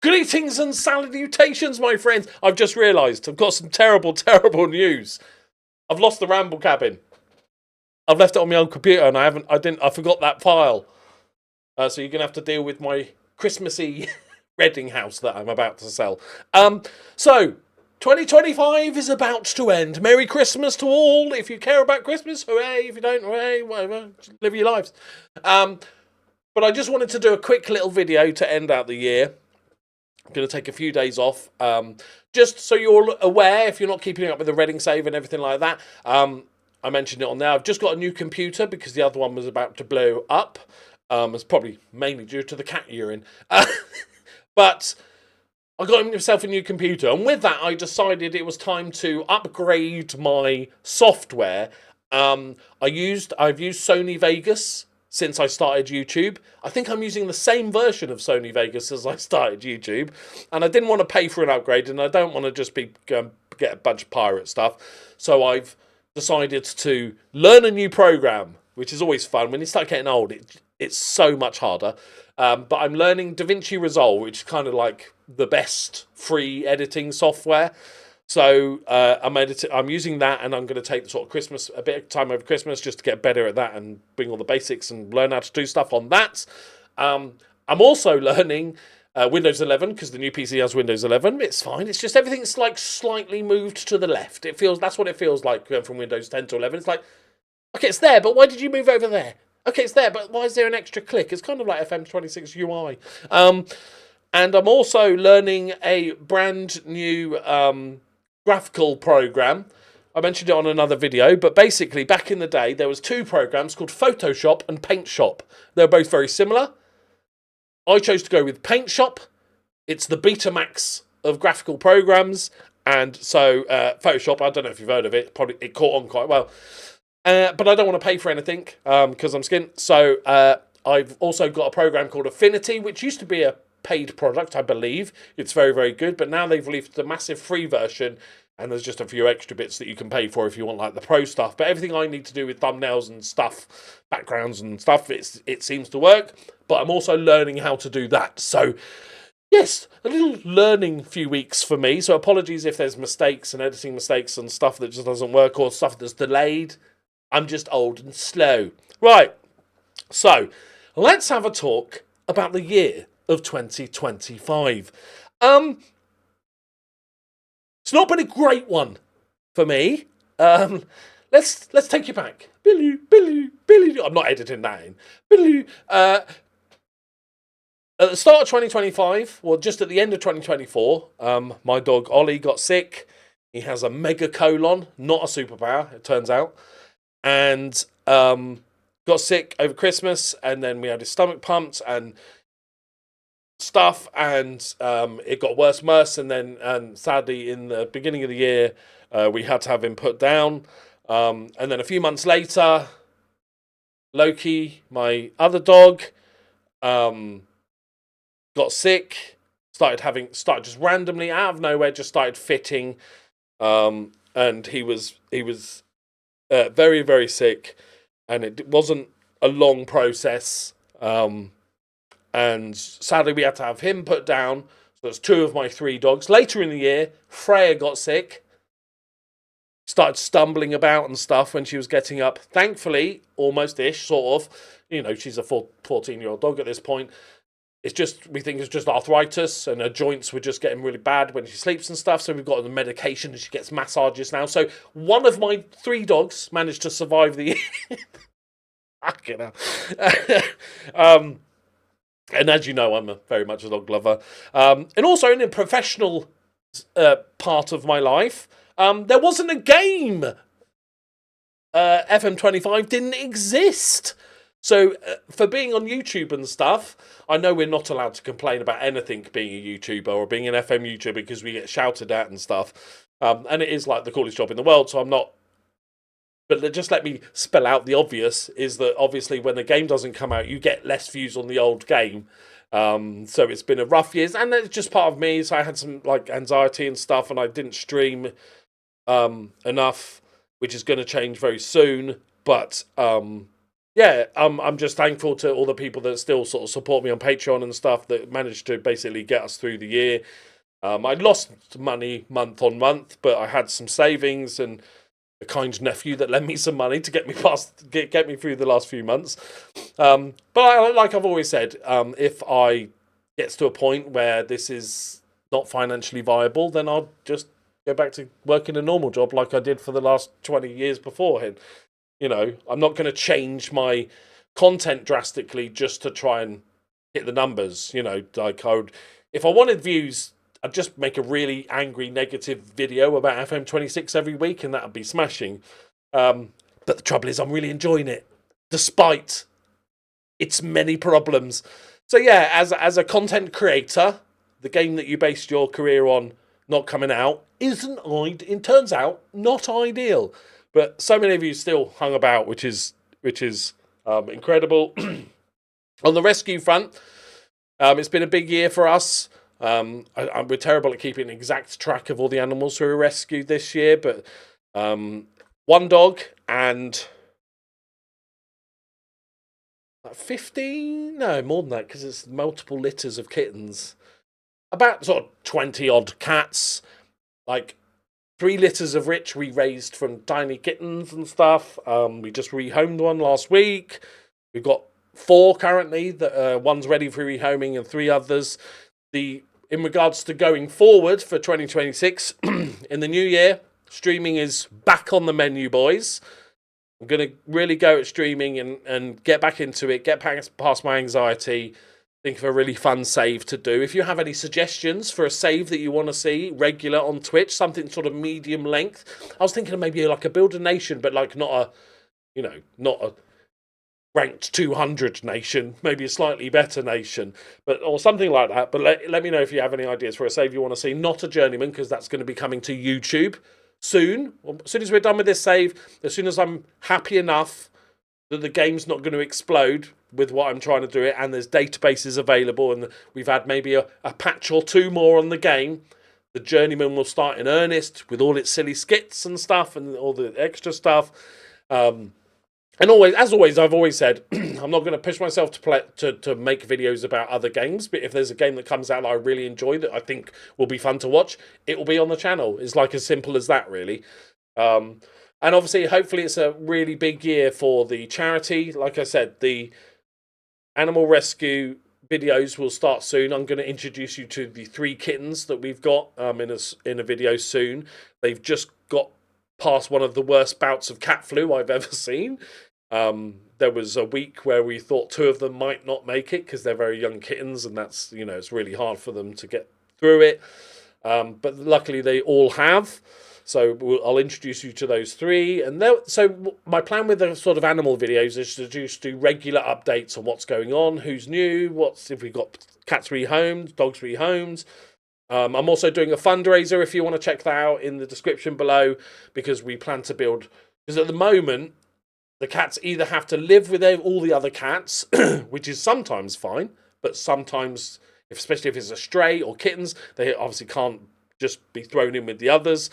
Greetings and salutations, my friends. I've just realised I've got some terrible, terrible news. I've lost the ramble cabin. I've left it on my old computer, and I forgot that file. So you're gonna have to deal with my Christmassy Reading house that I'm about to sell. So 2025 is about to end. Merry Christmas to all. If you care about Christmas, hooray. If you don't, hooray. Whatever. Just live your lives. But I just wanted to do a quick little video to end out the year. I'm going to take a few days off, just so you're aware, if you're not keeping up with the Reading save and everything like that. I mentioned it on there. I've just got a new computer because the other one was about to blow up. It's probably mainly due to the cat urine. But I got myself a new computer, and with that I decided it was time to upgrade my software. I've used Sony Vegas since I started YouTube. I think I'm using the same version of Sony Vegas as I started YouTube, and I didn't want to pay for an upgrade, and I don't want to just get a bunch of pirate stuff. So I've decided to learn a new program, which is always fun. When you start getting old, it's so much harder. But I'm learning DaVinci Resolve, which is kind of like the best free editing software. So I'm using that, and I'm going to take the sort of a bit of time over Christmas just to get better at that and bring all the basics and learn how to do stuff on that. I'm also learning Windows 11 because the new PC has Windows 11. It's fine. It's just everything's like slightly moved to the left. That's what it feels like going from Windows 10 to 11. It's like, okay, it's there, but why did you move over there? Okay, it's there, but why is there an extra click? It's kind of like FM26 UI. And I'm also learning a brand new graphical program. I mentioned it on another video, but basically back in the day there was two programs called Photoshop and PaintShop. They're both very similar. I chose to go with PaintShop. It's the Betamax of graphical programs, and so Photoshop, I don't know if you've heard of it, probably it caught on quite well. But I don't want to pay for anything because I'm skint. So I've also got a program called Affinity, which used to be a paid product, I believe. It's very, very good, but now they've released the massive free version, and there's just a few extra bits that you can pay for if you want like the pro stuff. But everything I need to do with thumbnails and stuff, backgrounds and stuff, it seems to work. But I'm also learning how to do that. So yes, a little learning few weeks for me. So apologies if there's mistakes and editing mistakes and stuff that just doesn't work or stuff that's delayed. I'm just old and slow. Right, so let's have a talk about the year of 2025. It's not been a great one for me. Let's take you back. Billy. I'm not editing that in. Billy. At the start of 2025, well, just at the end of 2024, my dog Ollie got sick. He has a megacolon, not a superpower, it turns out, and got sick over Christmas, and then we had his stomach pumped and stuff, and it got worse and worse, and then sadly in the beginning of the year we had to have him put down, and then a few months later Loki, my other dog, got sick, started just randomly out of nowhere just started fitting, and he was very, very sick, and it wasn't a long process. And sadly, we had to have him put down. So that's two of my three dogs. Later in the year, Freya got sick. Started stumbling about and stuff when she was getting up. Thankfully, almost-ish, sort of. You know, she's a 14-year-old dog at this point. We think it's just arthritis, and her joints were just getting really bad when she sleeps and stuff. So we've got the medication, and she gets massages now. So one of my three dogs managed to survive the year. Fucking hell. And as you know, I'm very much a dog lover. And also in a professional part of my life, there wasn't a game. FM25 didn't exist. So for being on YouTube and stuff, I know we're not allowed to complain about anything being a YouTuber or being an FM YouTuber because we get shouted at and stuff. And it is like the coolest job in the world, so I'm not... But just let me spell out the obvious, is that obviously when the game doesn't come out, you get less views on the old game. So it's been a rough year, and it's just part of me. So I had some like anxiety and stuff, and I didn't stream enough, which is going to change very soon. But yeah, I'm just thankful to all the people that still sort of support me on Patreon and stuff that managed to basically get us through the year. I lost money month on month, but I had some savings and a kind nephew that lent me some money to get me past, get me through the last few months. But like I've always said, if I gets to a point where this is not financially viable, then I'll just go back to working a normal job like I did for the last 20 years beforehand. You know, I'm not going to change my content drastically just to try and hit the numbers. You know, like if I wanted views, I'd just make a really angry, negative video about FM26 every week, and that'd be smashing. But the trouble is, I'm really enjoying it, despite its many problems. So yeah, as a content creator, the game that you based your career on not coming out isn't, it turns out, not ideal. But so many of you still hung about, which is incredible. On the rescue front, it's been a big year for us. We're terrible at keeping exact track of all the animals who were rescued this year, but one dog and 15, no, more than that, because it's multiple litters of kittens. About sort of 20 odd cats, like 3 litters of which we raised from tiny kittens and stuff. We just rehomed one last week. We've got 4 currently. That one's ready for rehoming, and 3 others. In regards to going forward for 2026, in the new year, streaming is back on the menu, boys. I'm going to really go at streaming and get back into it, get past my anxiety, think of a really fun save to do. If you have any suggestions for a save that you want to see regular on Twitch, something sort of medium length, I was thinking of maybe like a Build a Nation, but like not a ranked 200 nation, maybe a slightly better nation, or something like that. But let me know if you have any ideas for a save you want to see. Not a journeyman, because that's going to be coming to YouTube soon. As soon as we're done with this save, as soon as I'm happy enough that the game's not going to explode with what I'm trying to do it, and there's databases available, and we've had maybe a patch or 2 more on the game, the journeyman will start in earnest with all its silly skits and stuff and all the extra stuff. And always, as always, I've always said, I'm not going to push myself to make videos about other games, but if there's a game that comes out that I really enjoy, that I think will be fun to watch, it will be on the channel. It's like as simple as that, really. And obviously, hopefully it's a really big year for the charity. Like I said, the animal rescue videos will start soon. I'm going to introduce you to the 3 kittens that we've got in a video soon. They've just got past one of the worst bouts of cat flu I've ever seen. There was a week where we thought 2 of them might not make it because they're very young kittens, and that's, it's really hard for them to get through it. But luckily they all have. So I'll introduce you to those 3. And so my plan with the sort of animal videos is to just do regular updates on what's going on, who's new, if we've got cats rehomed, dogs rehomed. I'm also doing a fundraiser if you want to check that out in the description below, because we plan to build, because at the moment the cats either have to live with all the other cats, which is sometimes fine, but sometimes, especially if it's a stray or kittens, they obviously can't just be thrown in with the others.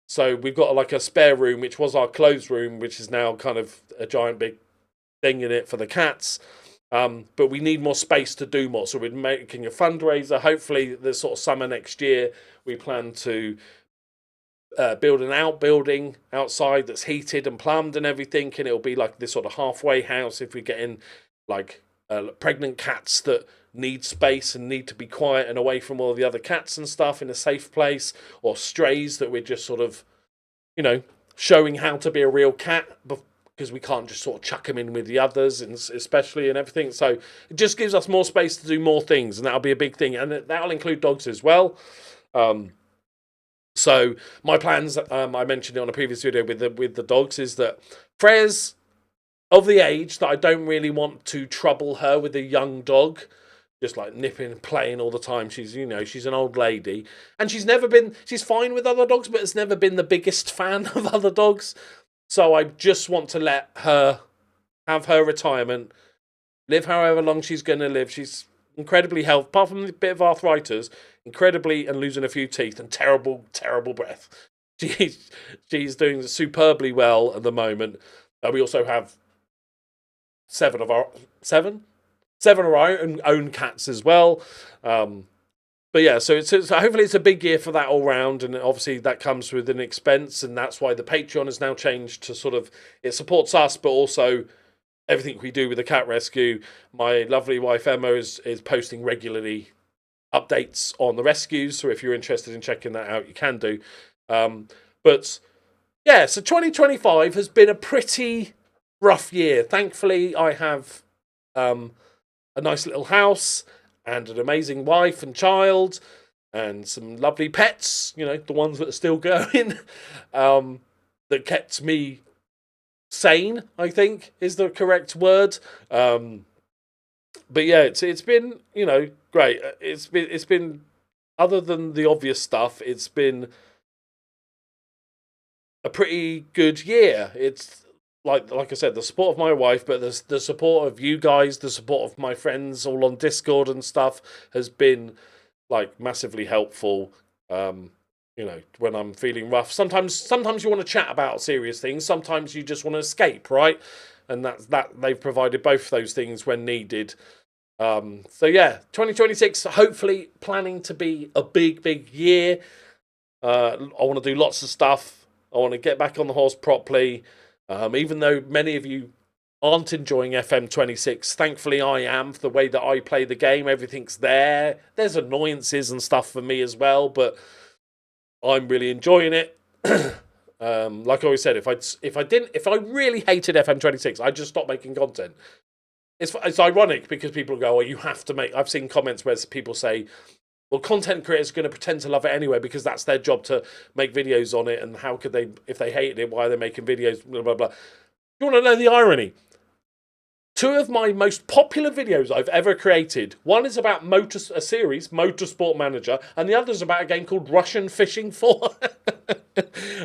So we've got like a spare room, which was our clothes room, which is now kind of a giant big thing in it for the cats. But we need more space to do more. So we're making a fundraiser. Hopefully the sort of summer next year, we plan to build an outbuilding outside that's heated and plumbed and everything. And it'll be like this sort of halfway house if we get in like pregnant cats that need space and need to be quiet and away from all the other cats and stuff in a safe place, or strays that we're just sort of, showing how to be a real cat, because we can't just sort of chuck them in with the others, and especially and everything. So it just gives us more space to do more things, and that'll be a big thing, and that'll include dogs as well. So my plans, I mentioned it on a previous video with the dogs, is that Freya's of the age that I don't really want to trouble her with a young dog, just like nipping and playing all the time. She's, she's an old lady, and she's fine with other dogs, but has never been the biggest fan of other dogs. So I just want to let her have her retirement, live however long she's going to live. She's incredibly healthy, apart from a bit of arthritis, incredibly, and losing a few teeth and terrible, terrible breath. She's doing superbly well at the moment. We also have seven of our own cats as well. But yeah, so hopefully it's a big year for that all round, and obviously that comes with an expense, and that's why the Patreon has now changed to sort of, it supports us, but also everything we do with the cat rescue. My lovely wife Emma is posting regularly updates on the rescues, so if you're interested in checking that out, you can do. But yeah, so 2025 has been a pretty rough year. Thankfully, I have a nice little house and an amazing wife and child and some lovely pets, you know, the ones that are still going, that kept me sane, I think is the correct word. But yeah, it's been, you know, great. It's been other than the obvious stuff, it's been a pretty good year. It's like I said, the support of my wife, but the support of you guys, the support of my friends all on Discord and stuff has been like massively helpful. You know, when I'm feeling rough, sometimes you want to chat about serious things, sometimes you just want to escape, right? And that they've provided both those things when needed. So yeah, 2026 hopefully planning to be a big year. I want to do lots of stuff. I want to get back on the horse properly. Even though many of you aren't enjoying FM26, thankfully I am, for the way that I play the game. Everything's there. There's annoyances and stuff for me as well, but I'm really enjoying it. Like I always said, if I really hated FM26, I'd just stop making content. It's ironic because people go, "Oh, you have to make." I've seen comments where people say, well, content creators are going to pretend to love it anyway because that's their job to make videos on it, and how could they, if they hated it, why are they making videos, blah, blah, blah. You want to know the irony? 2 of my most popular videos I've ever created, one is about a series, Motorsport Manager, and the other is about a game called Russian Fishing 4.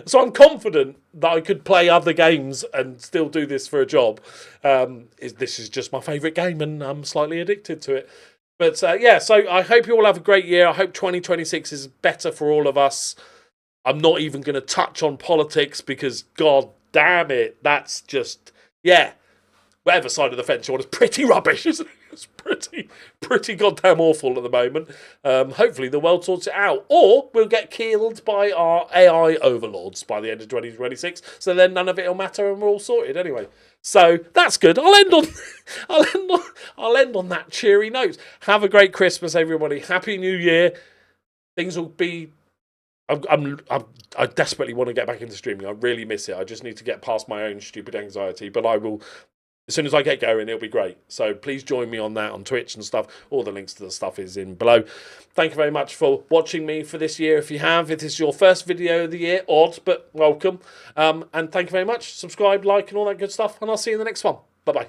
So I'm confident that I could play other games and still do this for a job. This is just my favourite game, and I'm slightly addicted to it. But yeah, so I hope you all have a great year. I hope 2026 is better for all of us. I'm not even going to touch on politics because, god damn it, that's just, yeah, whatever side of the fence you're on is pretty rubbish, isn't it? It's pretty goddamn awful at the moment. Hopefully the world sorts it out. Or we'll get killed by our AI overlords by the end of 2026. So then none of it will matter and we're all sorted anyway. So that's good. I'll end on that cheery note. Have a great Christmas, everybody. Happy New Year. Things will be. I desperately want to get back into streaming. I really miss it. I just need to get past my own stupid anxiety. But I will. As soon as I get going, it'll be great. So please join me on that on Twitch and stuff. All the links to the stuff is in below. Thank you very much for watching me for this year. If you have, if this is your first video of the year, odd, but welcome. And thank you very much. Subscribe, like, and all that good stuff. And I'll see you in the next one. Bye-bye.